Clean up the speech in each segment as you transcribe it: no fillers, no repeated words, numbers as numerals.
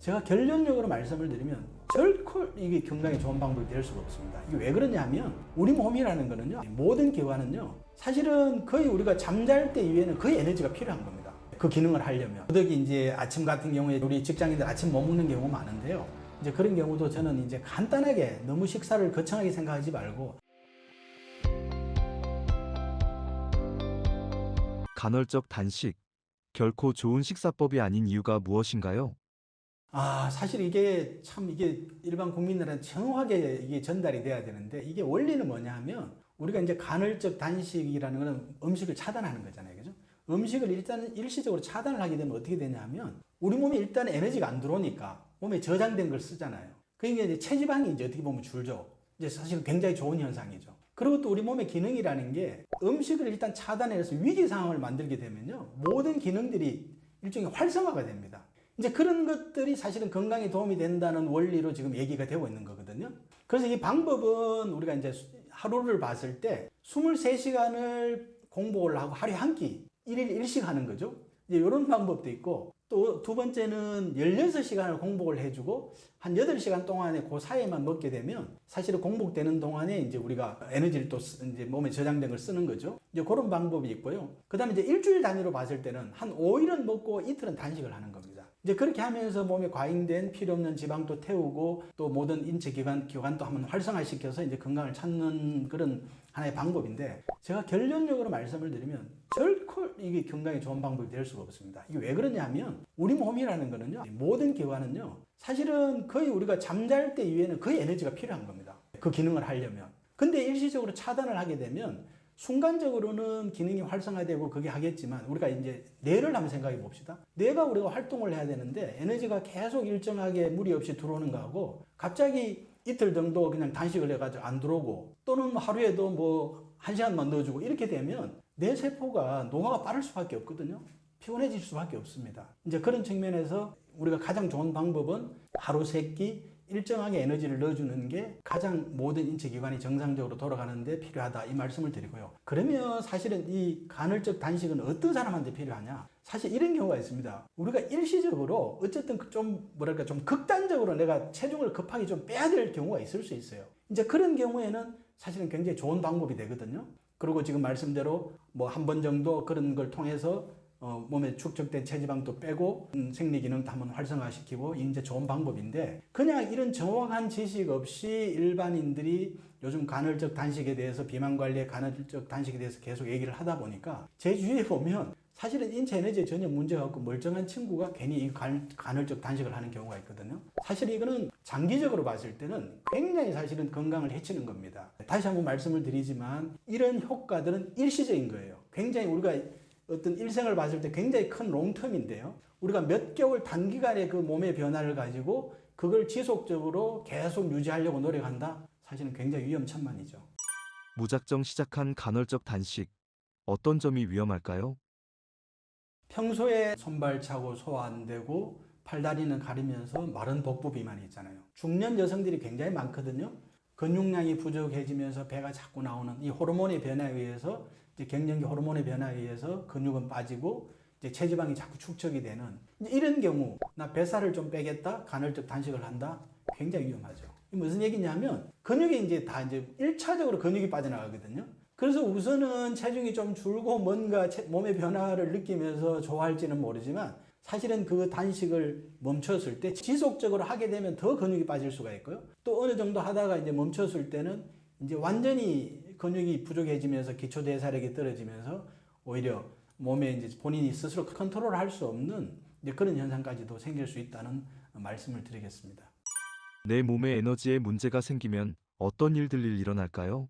제가 결론적으로 말씀을 드리면 결코 이게 건강에 좋은 방법이 될 수가 없습니다. 이게 왜 그러냐면 우리 몸이라는 거는요, 모든 기관은요, 사실은 거의 우리가 잠잘 때 이외에는 거의 에너지가 필요한 겁니다. 그 기능을 하려면. 더욱이 이제 아침 같은 경우에 우리 직장인들 아침 못 먹는 경우가 많은데요. 이제 그런 경우도 저는 이제 간단하게 너무 식사를 거창하게 생각하지 말고 간헐적 단식, 결코 좋은 식사법이 아닌 이유가 무엇인가요? 사실 이게 참 이게 일반 국민들한테 정확하게 이게 전달이 돼야 되는데 이게 원리는 뭐냐 하면 우리가 이제 간헐적 단식이라는 거는 음식을 차단하는 거잖아요. 그죠? 음식을 일단 일시적으로 차단을 하게 되면 어떻게 되냐면 우리 몸에 일단 에너지가 안 들어오니까 몸에 저장된 걸 쓰잖아요. 그러니까 이제 체지방이 이제 어떻게 보면 줄죠. 이제 사실 굉장히 좋은 현상이죠. 그리고 또 우리 몸의 기능이라는 게 음식을 일단 차단해서 위기 상황을 만들게 되면요. 모든 기능들이 일종의 활성화가 됩니다. 이제 그런 것들이 사실은 건강에 도움이 된다는 원리로 지금 얘기가 되고 있는 거거든요. 그래서 이 방법은 우리가 이제 하루를 봤을 때 23시간을 공복을 하고 하루에 한 끼, 1일 1식 하는 거죠. 이제 이런 방법도 있고 또 두 번째는 16시간을 공복을 해주고 한 8시간 동안에 그 사이에만 먹게 되면 사실은 공복되는 동안에 이제 우리가 에너지를 또 이제 몸에 저장된 걸 쓰는 거죠. 이제 그런 방법이 있고요. 그 다음에 이제 일주일 단위로 봤을 때는 한 5일은 먹고 이틀은 단식을 하는 겁니다. 이제 그렇게 하면서 몸에 과잉된 필요 없는 지방도 태우고 또 모든 인체 기관도 한번 활성화시켜서 이제 건강을 찾는 그런 하나의 방법인데 제가 결론적으로 말씀을 드리면 결코 이게 건강에 좋은 방법이 될 수가 없습니다. 이게 왜 그러냐면 우리 몸이라는 거는요, 모든 기관은요, 사실은 거의 우리가 잠잘 때 이외에는 거의 에너지가 필요한 겁니다. 그 기능을 하려면. 근데 일시적으로 차단을 하게 되면 순간적으로는 기능이 활성화되고 그게 하겠지만 우리가 이제 뇌를 한번 생각해 봅시다. 뇌가 우리가 활동을 해야 되는데 에너지가 계속 일정하게 무리 없이 들어오는 거하고 갑자기 이틀 정도 그냥 단식을 해가지고 안 들어오고 또는 하루에도 뭐 1시간만 넣어주고 이렇게 되면 뇌 세포가 노화가 빠를 수밖에 없거든요. 피곤해질 수밖에 없습니다. 이제 그런 측면에서 우리가 가장 좋은 방법은 하루 3끼 일정하게 에너지를 넣어주는 게 가장 모든 인체 기관이 정상적으로 돌아가는데 필요하다 이 말씀을 드리고요. 그러면 사실은 이 간헐적 단식은 어떤 사람한테 필요하냐? 사실 이런 경우가 있습니다. 우리가 일시적으로 어쨌든 좀 뭐랄까 좀 극단적으로 내가 체중을 급하게 좀 빼야 될 경우가 있을 수 있어요. 이제 그런 경우에는 사실은 굉장히 좋은 방법이 되거든요. 그리고 지금 말씀대로 뭐 한 번 정도 그런 걸 통해서 몸에 축적된 체지방도 빼고 생리기능도 한번 활성화시키고 이제 좋은 방법인데 그냥 이런 정확한 지식 없이 일반인들이 요즘 간헐적 단식에 대해서 비만관리에 간헐적 단식에 대해서 계속 얘기를 하다 보니까 제 주위에 보면 사실은 인체 에너지에 전혀 문제가 없고 멀쩡한 친구가 괜히 이 간헐적 단식을 하는 경우가 있거든요. 사실 이거는 장기적으로 봤을 때는 굉장히 사실은 건강을 해치는 겁니다. 다시 한번 말씀을 드리지만 이런 효과들은 일시적인 거예요. 굉장히 우리가 어떤 일생을 봤을 때 굉장히 큰 롱텀인데요. 우리가 몇 개월 단기간의 그 몸의 변화를 가지고 그걸 지속적으로 계속 유지하려고 노력한다? 사실은 굉장히 위험천만이죠. 무작정 시작한 간헐적 단식, 어떤 점이 위험할까요? 평소에 손발 차고 소화 안 되고 팔다리는 가리면서 마른 복부 비만이 있잖아요. 중년 여성들이 굉장히 많거든요. 근육량이 부족해지면서 배가 자꾸 나오는 이 호르몬의 변화에 의해서 이제 갱년기 호르몬의 변화에 의해서 근육은 빠지고 이제 체지방이 자꾸 축적이 되는 이런 경우 나 뱃살을 좀 빼겠다 간헐적 단식을 한다 굉장히 위험하죠. 무슨 얘기냐면 근육이 이제 다 이제 1차적으로 근육이 빠져나가거든요. 그래서 우선은 체중이 좀 줄고 뭔가 몸의 변화를 느끼면서 좋아할지는 모르지만 사실은 그 단식을 멈췄을 때 지속적으로 하게 되면 더 근육이 빠질 수가 있고요. 또 어느 정도 하다가 이제 멈췄을 때는 이제 완전히 근육이 부족해지면서 기초 대사력이 떨어지면서 오히려 몸에 이제 본인이 스스로 컨트롤할 수 없는 이제 그런 현상까지도 생길 수 있다는 말씀을 드리겠습니다. 내 몸에 에너지에 문제가 생기면 어떤 일들이 일어날까요?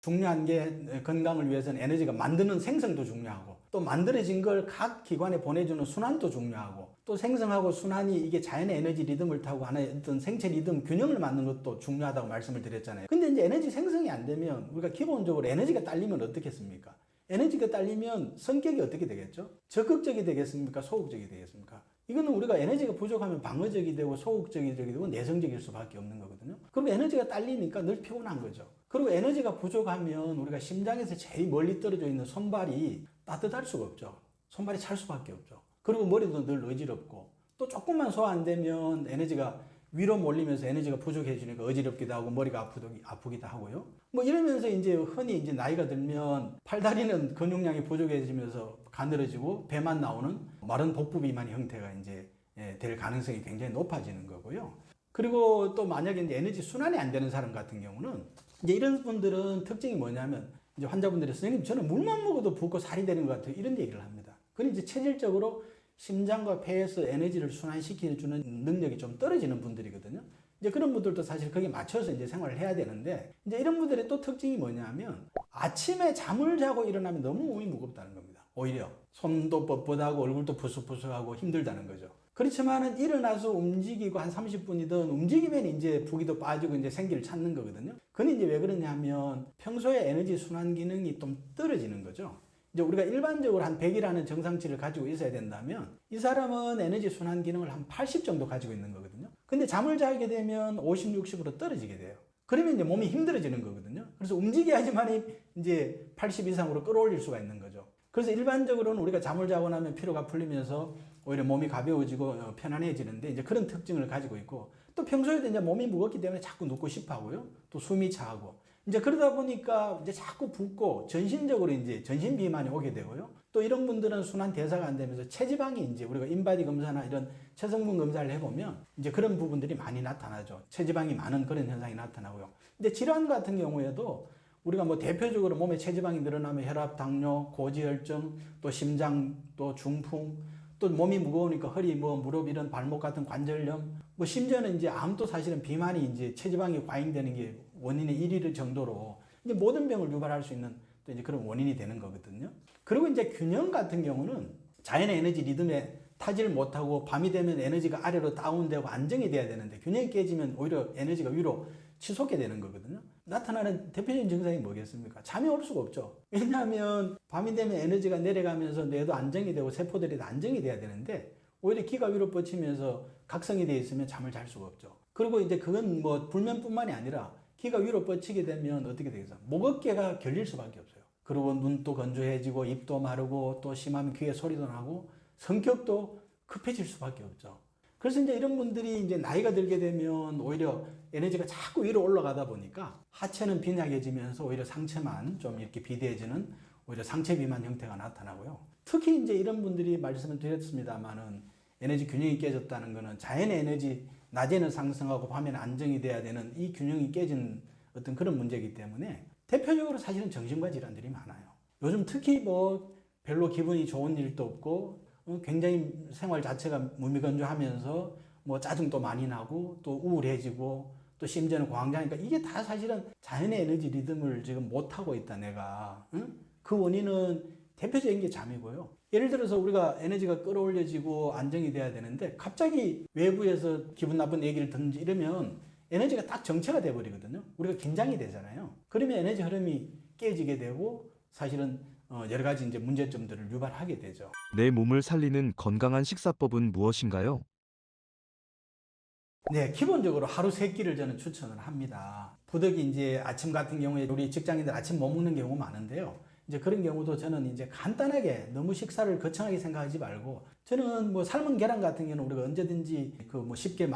중요한 게 건강을 위해서는 에너지가 만드는 생성도 중요하고 또 만들어진 걸 각 기관에 보내주는 순환도 중요하고 또 생성하고 순환이 이게 자연의 에너지 리듬을 타고 하나의 어떤 생체 리듬 균형을 맞는 것도 중요하다고 말씀을 드렸잖아요. 근데 이제 에너지 생성이 안 되면 우리가 기본적으로 에너지가 딸리면 어떻겠습니까? 에너지가 딸리면 성격이 어떻게 되겠죠? 적극적이 되겠습니까? 소극적이 되겠습니까? 이거는 우리가 에너지가 부족하면 방어적이 되고 소극적이 되고 내성적일 수밖에 없는 거거든요. 그리고 에너지가 딸리니까 늘 피곤한 거죠. 그리고 에너지가 부족하면 우리가 심장에서 제일 멀리 떨어져 있는 손발이 따뜻할 수가 없죠. 손발이 찰 수밖에 없죠. 그리고 머리도 늘 어지럽고 또 조금만 소화 안 되면 에너지가 위로 몰리면서 에너지가 부족해지니까 어지럽기도 하고 머리가 아프기도 하고요. 뭐 이러면서 이제 흔히 이제 나이가 들면 팔다리는 근육량이 부족해지면서 가늘어지고 배만 나오는 마른 복부 비만 형태가 이제 될 가능성이 굉장히 높아지는 거고요. 그리고 또 만약에 이제 에너지 순환이 안 되는 사람 같은 경우는 이제 이런 분들은 특징이 뭐냐면 이제 환자분들이 선생님 저는 물만 먹어도 붓고 살이 되는 것 같아요. 이런 얘기를 합니다. 그건 이제 체질적으로 심장과 폐에서 에너지를 순환시켜주는 능력이 좀 떨어지는 분들이거든요. 이제 그런 분들도 사실 거기에 맞춰서 이제 생활을 해야 되는데 이제 이런 분들의 또 특징이 뭐냐면 아침에 잠을 자고 일어나면 너무 몸이 무겁다는 겁니다. 오히려 손도 뻣뻣하고 얼굴도 부스부스하고 힘들다는 거죠. 그렇지만은 일어나서 움직이고 한 30분이든 움직이면 이제 부기도 빠지고 이제 생기를 찾는 거거든요. 그건 이제 왜 그러냐면 평소에 에너지 순환 기능이 좀 떨어지는 거죠. 이제 우리가 일반적으로 한 100이라는 정상치를 가지고 있어야 된다면 이 사람은 에너지 순환 기능을 한 80 정도 가지고 있는 거거든요. 근데 잠을 자게 되면 50, 60으로 떨어지게 돼요. 그러면 이제 몸이 힘들어지는 거거든요. 그래서 움직여야지만 이제 80 이상으로 끌어올릴 수가 있는 거죠. 그래서 일반적으로는 우리가 잠을 자고 나면 피로가 풀리면서 오히려 몸이 가벼워지고 편안해지는데 이제 그런 특징을 가지고 있고 또 평소에도 이제 몸이 무겁기 때문에 자꾸 눕고 싶어 하고요. 또 숨이 차고 이제 그러다 보니까 이제 자꾸 붓고 전신적으로 이제 전신 비만이 오게 되고요. 또 이런 분들은 순환 대사가 안 되면서 체지방이 이제 우리가 인바디 검사나 이런 체성분 검사를 해보면 이제 그런 부분들이 많이 나타나죠. 체지방이 많은 그런 현상이 나타나고요. 근데 질환 같은 경우에도 우리가 뭐 대표적으로 몸에 체지방이 늘어나면 혈압, 당뇨, 고지혈증, 또 심장, 또 중풍, 또 몸이 무거우니까 허리, 뭐 무릎 이런 발목 같은 관절염, 뭐 심지어는 이제 암도 사실은 비만이 이제 체지방이 과잉되는 게 원인의 1위 정도로 이제 모든 병을 유발할 수 있는 또 이제 그런 원인이 되는 거거든요. 그리고 이제 균형 같은 경우는 자연의 에너지 리듬에 타지를 못하고 밤이 되면 에너지가 아래로 다운되고 안정이 돼야 되는데 균형이 깨지면 오히려 에너지가 위로 치솟게 되는 거거든요. 나타나는 대표적인 증상이 뭐겠습니까? 잠이 올 수가 없죠. 왜냐하면 밤이 되면 에너지가 내려가면서 뇌도 안정이 되고 세포들이 안정이 돼야 되는데 오히려 기가 위로 뻗치면서 각성이 되어 있으면 잠을 잘 수가 없죠. 그리고 이제 그건 뭐 불면뿐만이 아니라 기가 위로 뻗치게 되면 어떻게 되겠어요? 목 어깨가 결릴 수밖에 없어요. 그리고 눈도 건조해지고 입도 마르고 또 심하면 귀에 소리도 나고 성격도 급해질 수밖에 없죠. 그래서 이제 이런 분들이 이제 나이가 들게 되면 오히려 에너지가 자꾸 위로 올라가다 보니까 하체는 빈약해지면서 오히려 상체만 좀 이렇게 비대해지는 오히려 상체 비만 형태가 나타나고요. 특히 이제 이런 분들이 말씀을 드렸습니다만은 에너지 균형이 깨졌다는 거는 자연의 에너지 낮에는 상승하고 밤에는 안정이 돼야 되는 이 균형이 깨진 어떤 그런 문제이기 때문에 대표적으로 사실은 정신과 질환들이 많아요. 요즘 특히 뭐 별로 기분이 좋은 일도 없고 굉장히 생활 자체가 무미건조하면서 뭐 짜증도 많이 나고 또 우울해지고 또 심지어는 공황장애니까 이게 다 사실은 자연의 에너지 리듬을 지금 못하고 있다 내가. 응? 그 원인은 대표적인 게 잠이고요. 예를 들어서 우리가 에너지가 끌어올려지고 안정이 돼야 되는데 갑자기 외부에서 기분 나쁜 얘기를 듣는지 이러면 에너지가 딱 정체가 돼버리거든요. 우리가 긴장이 되잖아요. 그러면 에너지 흐름이 깨지게 되고 사실은 여러 가지 이제 문제점들을 유발하게 되죠. 내 몸을 살리는 건강한 식사법은 무엇인가요? 네, 기본적으로 하루 3끼를 저는 추천을 합니다. 부득이 이제 아침 같은 경우에 우리 직장인들 아침 못 먹는 경우 많은데요. 이제 그런 경우도 저는 이제 간단하게 너무 식사를 거창하게 생각하지 말고 저는 뭐 삶은 계란 같은 경우는 우리가 언제든지 그 뭐 쉽게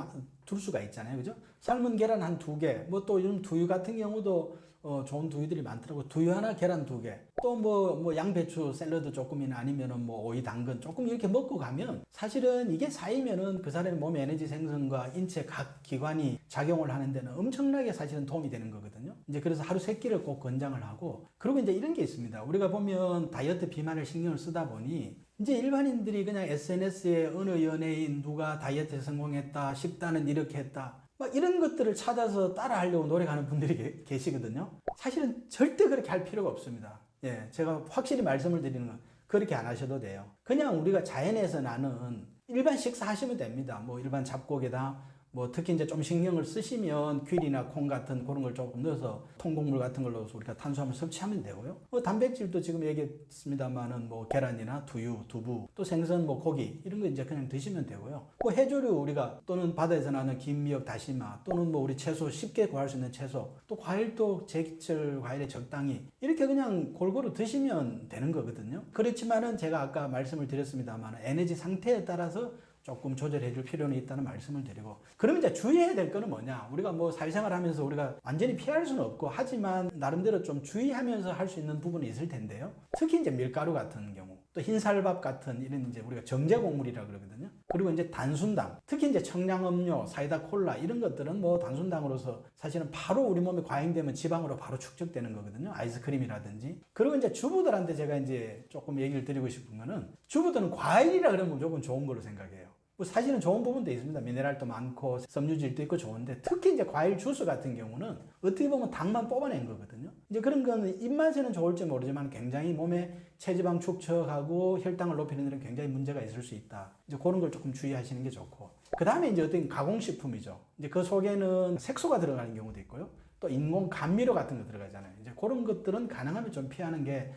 둘 수가 있잖아요. 그죠? 삶은 계란 한 2개, 뭐 또 요즘 두유 같은 경우도 좋은 두유들이 많더라고요. 두유 하나, 계란 2개. 또 뭐 양배추 샐러드 조금이나 아니면은 뭐 오이 당근 조금 이렇게 먹고 가면 사실은 이게 쌓이면은 그 사람의 몸의 에너지 생성과 인체 각 기관이 작용을 하는 데는 엄청나게 사실은 도움이 되는 거거든요. 이제 그래서 하루 3끼를 꼭 권장을 하고 그리고 이제 이런 게 있습니다. 우리가 보면 다이어트 비만을 신경을 쓰다 보니 이제 일반인들이 그냥 SNS에 어느 연예인 누가 다이어트에 성공했다, 식단은 이렇게 했다. 막 이런 것들을 찾아서 따라 하려고 노력하는 분들이 계시거든요. 사실은 절대 그렇게 할 필요가 없습니다. 예, 제가 확실히 말씀을 드리는 건 그렇게 안 하셔도 돼요. 그냥 우리가 자연에서 나는 일반 식사 하시면 됩니다. 뭐 일반 잡곡에다 뭐 특히 이제 좀 신경을 쓰시면 귤이나 콩 같은 그런 걸 조금 넣어서 통곡물 같은 걸로 넣어서 우리가 탄수화물 섭취하면 되고요. 뭐 단백질도 지금 얘기했습니다만은 뭐 계란이나 두유, 두부, 또 생선, 뭐 고기 이런 거 이제 그냥 드시면 되고요. 뭐 해조류 우리가 또는 바다에서 나는 김, 미역, 다시마 또는 뭐 우리 채소 쉽게 구할 수 있는 채소 또 과일도 제철 과일에 적당히 이렇게 그냥 골고루 드시면 되는 거거든요. 그렇지만은 제가 아까 말씀을 드렸습니다만 에너지 상태에 따라서 조금 조절해 줄 필요는 있다는 말씀을 드리고, 그러면 이제 주의해야 될 거는 뭐냐, 우리가 뭐 사회생활 하면서 우리가 완전히 피할 수는 없고 하지만 나름대로 좀 주의하면서 할 수 있는 부분이 있을 텐데요. 특히 이제 밀가루 같은 경우, 또 흰쌀밥 같은 이런 이제 우리가 정제곡물이라 그러거든요. 그리고 이제 단순당, 특히 이제 청량음료, 사이다, 콜라 이런 것들은 뭐 단순당으로서 사실은 바로 우리 몸에 과잉되면 지방으로 바로 축적되는 거거든요. 아이스크림이라든지. 그리고 이제 주부들한테 제가 이제 조금 얘기를 드리고 싶은 거는, 주부들은 과일이라 그러면 무조건 좋은 걸로 생각해요. 뭐 사실은 좋은 부분도 있습니다. 미네랄도 많고 섬유질도 있고 좋은데, 특히 이제 과일 주스 같은 경우는 어떻게 보면 당만 뽑아낸 거거든요. 이제 그런 거는 입맛에는 좋을지 모르지만 굉장히 몸에 체지방 축적하고 혈당을 높이는 데는 굉장히 문제가 있을 수 있다. 이제 그런 걸 조금 주의하시는 게 좋고, 그 다음에 이제 어떤 가공식품이죠. 이제 그 속에는 색소가 들어가는 경우도 있고요. 또 인공 감미료 같은 거 들어가잖아요. 이제 그런 것들은 가능하면 좀 피하는 게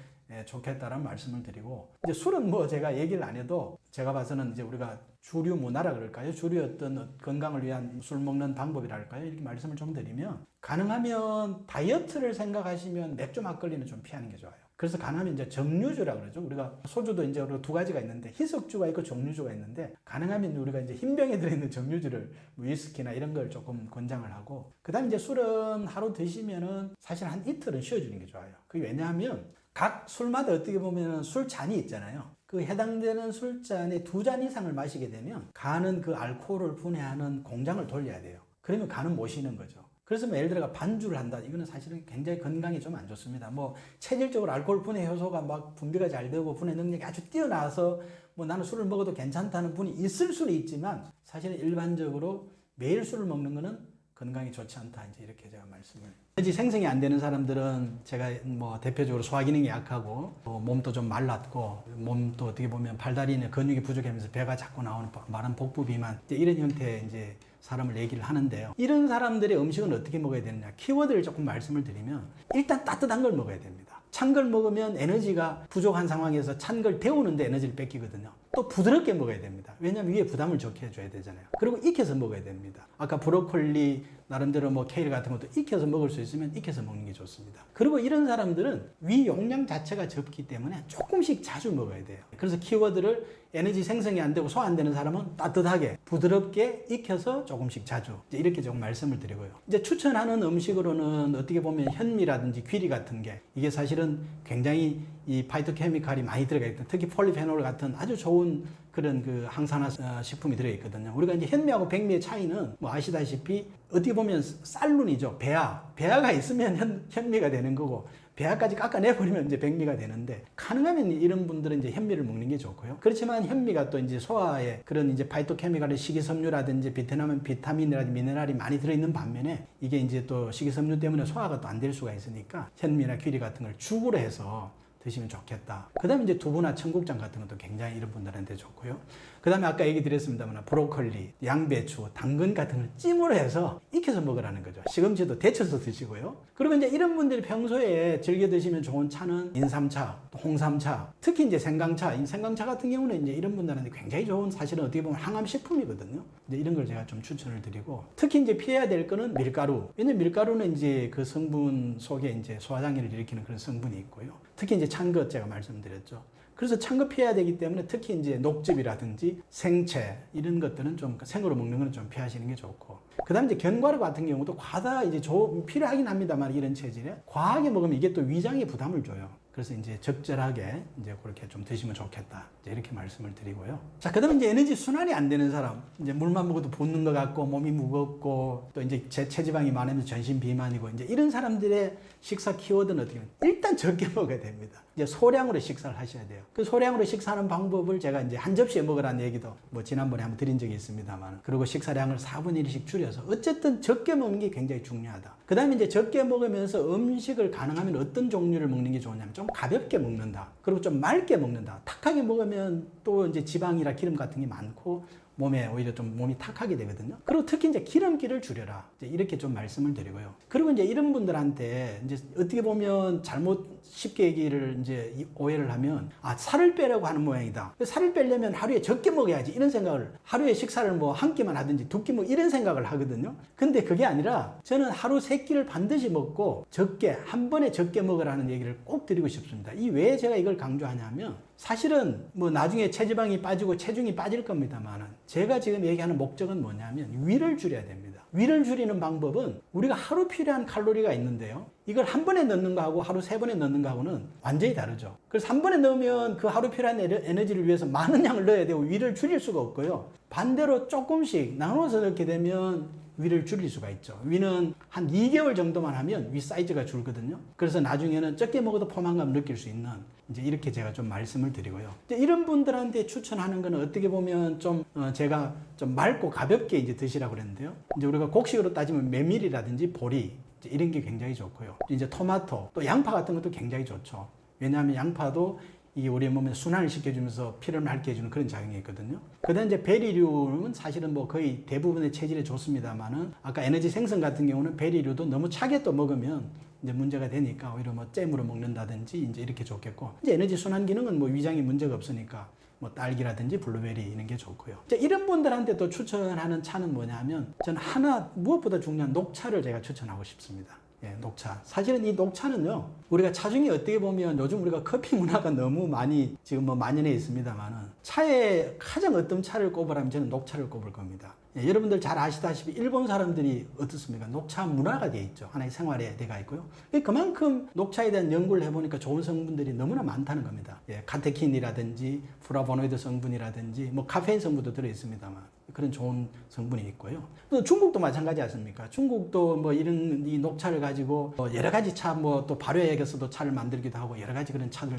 좋겠다라는 말씀을 드리고, 이제 술은 뭐 제가 얘기를 안 해도 제가 봐서는 이제 우리가 주류 문화라 그럴까요? 주류 어떤 건강을 위한 술 먹는 방법이랄까요? 이렇게 말씀을 좀 드리면, 가능하면 다이어트를 생각하시면 맥주 막걸리는 좀 피하는 게 좋아요. 그래서 가능하면 이제 정류주라 그러죠. 우리가 소주도 이제 두 가지가 있는데 희석주가 있고 정류주가 있는데, 가능하면 우리가 이제 흰병에 들어있는 정류주를 위스키나 이런 걸 조금 권장을 하고, 그다음에 이제 술은 하루 드시면은 사실 한 이틀은 쉬어주는 게 좋아요. 그게 왜냐하면 각 술마다 어떻게 보면 술잔이 있잖아요. 그 해당되는 술잔에 2잔 이상을 마시게 되면 간은 그 알코올을 분해하는 공장을 돌려야 돼요. 그러면 간은 못 쉬는 거죠. 그래서 뭐 예를 들어 반주를 한다. 이거는 사실은 굉장히 건강에 좀 안 좋습니다. 뭐 체질적으로 알코올 분해 효소가 막 분비가 잘 되고 분해 능력이 아주 뛰어나서 뭐 나는 술을 먹어도 괜찮다는 분이 있을 수는 있지만, 사실은 일반적으로 매일 술을 먹는 거는 건강에 좋지 않다. 이제 이렇게 제가 말씀을. 에너지 생성이 안 되는 사람들은 제가 뭐 대표적으로 소화 기능이 약하고 몸도 좀 말랐고, 몸도 어떻게 보면 팔다리는 근육이 부족하면서 배가 자꾸 나오는 마른 복부 비만, 이제 이런 형태의 이제 사람을 얘기를 하는데요. 이런 사람들의 음식은 어떻게 먹어야 되느냐, 키워드를 조금 말씀을 드리면, 일단 따뜻한 걸 먹어야 됩니다. 찬 걸 먹으면 에너지가 부족한 상황에서 찬 걸 데우는데 에너지를 뺏기거든요. 또 부드럽게 먹어야 됩니다. 왜냐하면 위에 부담을 적게 해줘야 되잖아요. 그리고 익혀서 먹어야 됩니다. 아까 브로콜리, 나름대로 뭐 케일 같은 것도 익혀서 먹을 수 있으면 익혀서 먹는 게 좋습니다. 그리고 이런 사람들은 위 용량 자체가 적기 때문에 조금씩 자주 먹어야 돼요. 그래서 키워드를, 에너지 생성이 안 되고 소화 안 되는 사람은 따뜻하게 부드럽게 익혀서 조금씩 자주, 이제 이렇게 조금 말씀을 드리고요. 이제 추천하는 음식으로는 어떻게 보면 현미라든지 귀리 같은 게, 이게 사실은 굉장히 이 파이토케미칼이 많이 들어가 있던, 특히 폴리페놀 같은 아주 좋은 그런 그 항산화 식품이 들어있거든요. 우리가 이제 현미하고 백미의 차이는 뭐 아시다시피 어떻게 보면 쌀룬이죠. 배아가 있으면 현미가 되는 거고, 배아까지 깎아내버리면 이제 백미가 되는데, 가능하면 이런 분들은 이제 현미를 먹는 게 좋고요. 그렇지만 현미가 또 이제 소화에 그런 이제 파이토케미칼의 식이섬유라든지 비타민이라든지 미네랄이 많이 들어있는 반면에, 이게 이제 또 식이섬유 때문에 소화가 또 안 될 수가 있으니까 현미나 귀리 같은 걸 죽으로 해서 드시면 좋겠다. 그 다음에 이제 두부나 청국장 같은 것도 굉장히 이런 분들한테 좋고요. 그 다음에 아까 얘기 드렸습니다만 브로콜리, 양배추, 당근 같은 걸 찜으로 해서 익혀서 먹으라는 거죠. 시금치도 데쳐서 드시고요. 그리고 이제 이런 분들이 평소에 즐겨 드시면 좋은 차는 인삼차, 홍삼차, 특히 이제 생강차. 이 생강차 같은 경우는 이제 이런 분들한테 굉장히 좋은, 사실은 어떻게 보면 항암식품이거든요. 이제 이런 걸 제가 좀 추천을 드리고, 특히 이제 피해야 될 거는 밀가루. 왜냐면 밀가루는 이제 그 성분 속에 이제 소화장애를 일으키는 그런 성분이 있고요. 특히 이제 찬 것 제가 말씀드렸죠. 그래서 찬 거 피해야 되기 때문에 특히 이제 녹즙이라든지 생채 이런 것들은 좀 생으로 먹는 건 좀 피하시는 게 좋고, 그 다음에 이제 견과류 같은 경우도 과다 이제 필요하긴 합니다만, 이런 체질에 과하게 먹으면 이게 또 위장에 부담을 줘요. 그래서 이제 적절하게 이제 그렇게 좀 드시면 좋겠다. 이제 이렇게 말씀을 드리고요. 자, 그 다음에 이제 에너지 순환이 안 되는 사람, 이제 물만 먹어도 붓는 것 같고 몸이 무겁고 또 이제 체지방이 많으면 전신 비만이고, 이제 이런 사람들의 식사 키워드는 어떻게 하면 일단 적게 먹어야 됩니다. 이제 소량으로 식사를 하셔야 돼요. 그 소량으로 식사하는 방법을 제가 이제 한 접시에 먹으라는 얘기도 뭐 지난번에 한번 드린 적이 있습니다만, 그리고 식사량을 4분의 1씩 줄여서 어쨌든 적게 먹는 게 굉장히 중요하다. 그 다음에 이제 적게 먹으면서 음식을 가능하면 어떤 종류를 먹는 게 좋냐면 좀 가볍게 먹는다. 그리고 좀 맑게 먹는다. 탁하게 먹으면 또 이제 지방이나 기름 같은 게 많고 몸에 오히려 좀 몸이 탁하게 되거든요. 그리고 특히 이제 기름기를 줄여라. 이제 이렇게 좀 말씀을 드리고요. 그리고 이제 이런 분들한테 이제 어떻게 보면 잘못 쉽게 얘기를 이제 오해를 하면, 살을 빼려고 하는 모양이다. 살을 빼려면 하루에 적게 먹어야지. 이런 생각을, 하루에 식사를 뭐 한 끼만 하든지 2끼 뭐 이런 생각을 하거든요. 근데 그게 아니라 저는 하루 3끼를 반드시 먹고 적게, 한 번에 적게 먹으라는 얘기를 꼭 드리고 싶습니다. 이 왜 제가 이걸 강조하냐면, 사실은 뭐 나중에 체지방이 빠지고 체중이 빠질 겁니다만은 제가 지금 얘기하는 목적은 뭐냐면 위를 줄여야 됩니다. 위를 줄이는 방법은 우리가 하루 필요한 칼로리가 있는데요. 이걸 한 번에 넣는 거하고 하루 3번에 넣는 거하고는 완전히 다르죠. 그래서 한 번에 넣으면 그 하루 필요한 에너지를 위해서 많은 양을 넣어야 되고 위를 줄일 수가 없고요. 반대로 조금씩 나눠서 넣게 되면 위를 줄일 수가 있죠. 위는 한 2개월 정도만 하면 위 사이즈가 줄거든요. 그래서 나중에는 적게 먹어도 포만감 느낄 수 있는 이제 이렇게 제가 좀 말씀을 드리고요. 이제 이런 분들한테 추천하는 거는 어떻게 보면 좀 제가 좀 맑고 가볍게 이제 드시라고 그랬는데요. 이제 우리가 곡식으로 따지면 메밀이라든지 보리 이제 이런 게 굉장히 좋고요. 이제 토마토 또 양파 같은 것도 굉장히 좋죠. 왜냐하면 양파도 이게 우리 몸에 순환을 시켜주면서 피를 맑게 해주는 그런 작용이 있거든요. 그다음 이제 베리류는 사실은 뭐 거의 대부분의 체질에 좋습니다만은 아까 에너지 생성 같은 경우는 베리류도 너무 차게 또 먹으면 이제 문제가 되니까 오히려 뭐 잼으로 먹는다든지 이제 이렇게 좋겠고 이제 에너지 순환 기능은 뭐 위장에 문제가 없으니까 뭐 딸기라든지 블루베리 이런 게 좋고요. 이제 이런 분들한테 또 추천하는 차는 뭐냐면 저는 하나 무엇보다 중요한 녹차를 제가 추천하고 싶습니다. 예, 녹차. 사실은 이 녹차는요, 우리가 차중에 어떻게 보면 요즘 우리가 커피 문화가 너무 많이 지금 뭐 만연해 있습니다만은 차에 가장 어떤 차를 꼽으라면 저는 녹차를 꼽을 겁니다. 예, 여러분들 잘 아시다시피 일본 사람들이 어떻습니까? 녹차 문화가 되어 있죠. 하나의 생활에 돼가 있고요. 그만큼 녹차에 대한 연구를 해보니까 좋은 성분들이 너무나 많다는 겁니다. 예, 카테킨이라든지 플라보노이드 성분이라든지 뭐 카페인 성분도 들어 있습니다만 그런 좋은 성분이 있고요. 또 중국도 마찬가지 않습니까? 중국도 뭐 이런 이 녹차를 가지고 여러 가지 차 뭐 또 발효액에서도 차를 만들기도 하고 여러 가지 그런 차들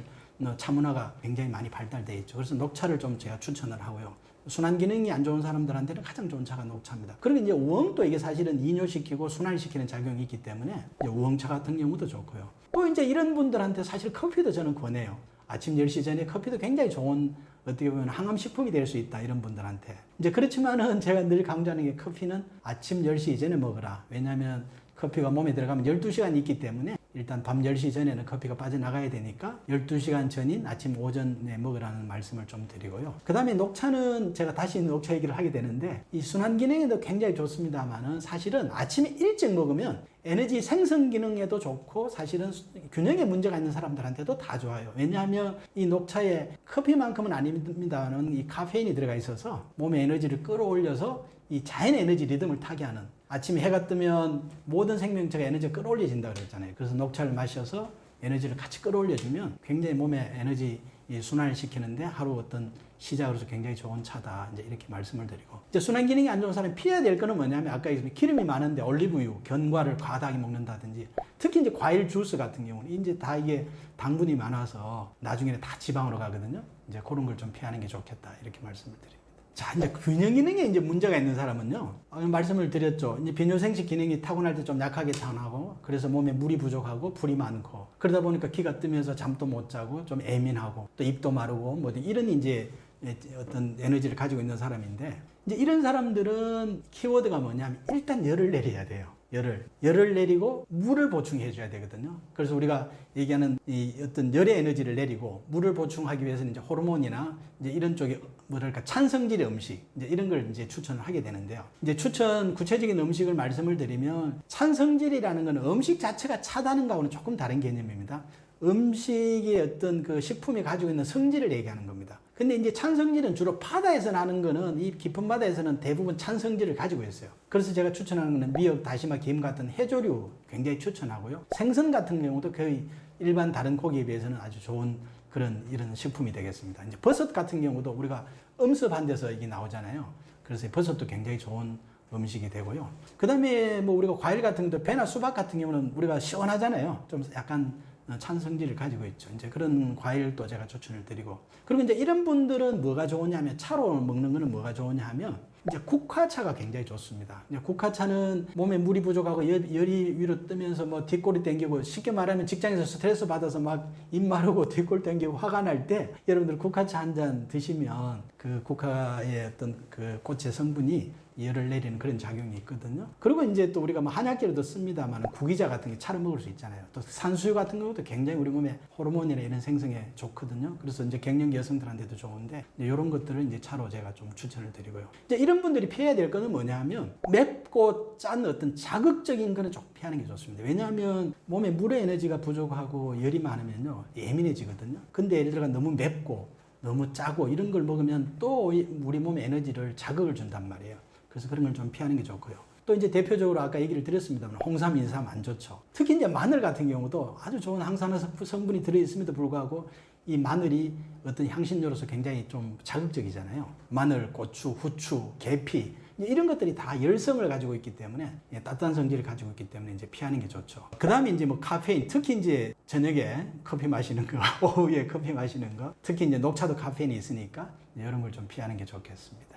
차 문화가 굉장히 많이 발달되어 있죠. 그래서 녹차를 좀 제가 추천을 하고요. 순환 기능이 안 좋은 사람들한테는 가장 좋은 차가 녹차입니다. 그리고 이제 우엉도 이게 사실은 이뇨시키고 순환시키는 작용이 있기 때문에 이제 우엉차 같은 경우도 좋고요. 또 이제 이런 분들한테 사실 커피도 저는 권해요. 아침 10시 전에 커피도 굉장히 좋은 어떻게 보면 항암식품이 될 수 있다 이런 분들한테 이제 그렇지만은 제가 늘 강조하는 게 커피는 아침 10시 이전에 먹으라. 왜냐하면 커피가 몸에 들어가면 12시간이 있기 때문에 일단 밤 10시 전에는 커피가 빠져나가야 되니까 12시간 전인 아침 오전에 먹으라는 말씀을 좀 드리고요. 그 다음에 녹차는 제가 다시 녹차 얘기를 하게 되는데 이 순환 기능에도 굉장히 좋습니다만은 사실은 아침에 일찍 먹으면 에너지 생성 기능에도 좋고 사실은 균형에 문제가 있는 사람들한테도 다 좋아요. 왜냐하면 이 녹차에 커피만큼은 아닙니다만 이 카페인이 들어가 있어서 몸의 에너지를 끌어올려서 이 자연 에너지 리듬을 타게 하는 아침에 해가 뜨면 모든 생명체가 에너지가 끌어올려진다고 그랬잖아요. 그래서 녹차를 마셔서 에너지를 같이 끌어올려주면 굉장히 몸에 에너지 순환을 시키는데 하루 어떤 시작으로서 굉장히 좋은 차다. 이제 이렇게 말씀을 드리고. 이제 순환 기능이 안 좋은 사람이 피해야 될 거는 뭐냐면 아까 얘기했지만 기름이 많은데 올리브유, 견과를 과다하게 먹는다든지 특히 이제 과일 주스 같은 경우는 이제 다 이게 당분이 많아서 나중에는 다 지방으로 가거든요. 이제 그런 걸 좀 피하는 게 좋겠다. 이렇게 말씀을 드립니다. 자, 이제 균형 기능에 이제 문제가 있는 사람은요. 말씀을 드렸죠. 이제 비뇨생식 기능이 타고날 때 좀 약하게 타고나고 그래서 몸에 물이 부족하고 불이 많고 그러다 보니까 기가 뜨면서 잠도 못 자고 좀 예민하고 또 입도 마르고 뭐 이런 이제 어떤 에너지를 가지고 있는 사람인데 이제 이런 사람들은 키워드가 뭐냐면 일단 열을 내려야 돼요. 열을 내리고 물을 보충해 줘야 되거든요. 그래서 우리가 얘기하는 이 어떤 열의 에너지를 내리고 물을 보충하기 위해서는 이제 호르몬이나 이제 이런 쪽에 뭐랄까 찬성질의 음식 이제 이런 걸 이제 추천을 하게 되는데요. 이제 구체적인 음식을 말씀을 드리면 찬성질이라는 건 음식 자체가 차다는 거하고는 조금 다른 개념입니다. 음식의 어떤 그 식품이 가지고 있는 성질을 얘기하는 겁니다. 근데 이제 찬성질은 주로 바다에서 나는 거는 이 깊은 바다에서는 대부분 찬성질을 가지고 있어요. 그래서 제가 추천하는 거는 미역, 다시마, 김 같은 해조류 굉장히 추천하고요. 생선 같은 경우도 거의 일반 다른 고기에 비해서는 아주 좋은 이런 식품이 되겠습니다. 이제 버섯 같은 경우도 우리가 음습한 데서 이게 나오잖아요. 그래서 버섯도 굉장히 좋은 음식이 되고요. 그 다음에 뭐 우리가 과일 같은 것도 배나 수박 같은 경우는 우리가 시원하잖아요. 좀 약간 찬성질을 가지고 있죠. 이제 그런 과일도 제가 추천을 드리고. 그리고 이제 이런 분들은 뭐가 좋으냐면 차로 먹는 거는 뭐가 좋으냐 하면 이제 국화차가 굉장히 좋습니다. 이제 국화차는 몸에 물이 부족하고 열이 위로 뜨면서 뭐 뒷골이 땡기고 쉽게 말하면 직장에서 스트레스 받아서 막 입 마르고 뒷골 땡기고 화가 날 때 여러분들 국화차 한 잔 드시면 그 국화의 어떤 그 꽃의 성분이 열을 내리는 그런 작용이 있거든요. 그리고 이제 또 우리가 뭐 한약재로도 씁니다만 구기자 같은 게 차로 먹을 수 있잖아요. 또 산수유 같은 경우도 굉장히 우리 몸에 호르몬이나 이런 생성에 좋거든요. 그래서 이제 갱년기 여성들한테도 좋은데 이런 것들을 이제 차로 제가 좀 추천을 드리고요. 이제 이런 이런 분들이 피해야 될 거는 뭐냐면 맵고 짠 어떤 자극적인 거는 좀 피하는 게 좋습니다. 왜냐하면 몸에 물의 에너지가 부족하고 열이 많으면요 예민해지거든요. 근데 예를 들어 너무 맵고 너무 짜고 이런 걸 먹으면 또 우리 몸에 에너지를 자극을 준단 말이에요. 그래서 그런 걸 좀 피하는 게 좋고요. 또 이제 대표적으로 아까 얘기를 드렸습니다만 홍삼, 인삼 안 좋죠. 특히 이제 마늘 같은 경우도 아주 좋은 항산화 성분이 들어있음에도 불구하고 이 마늘이 어떤 향신료로서 굉장히 좀 자극적이잖아요. 마늘, 고추, 후추, 계피 이런 것들이 다 열성을 가지고 있기 때문에 따뜻한 성질을 가지고 있기 때문에 이제 피하는 게 좋죠. 그 다음에 이제 뭐 카페인, 특히 이제 저녁에 커피 마시는 거, 오후에 커피 마시는 거, 특히 이제 녹차도 카페인이 있으니까 이런 걸 좀 피하는 게 좋겠습니다.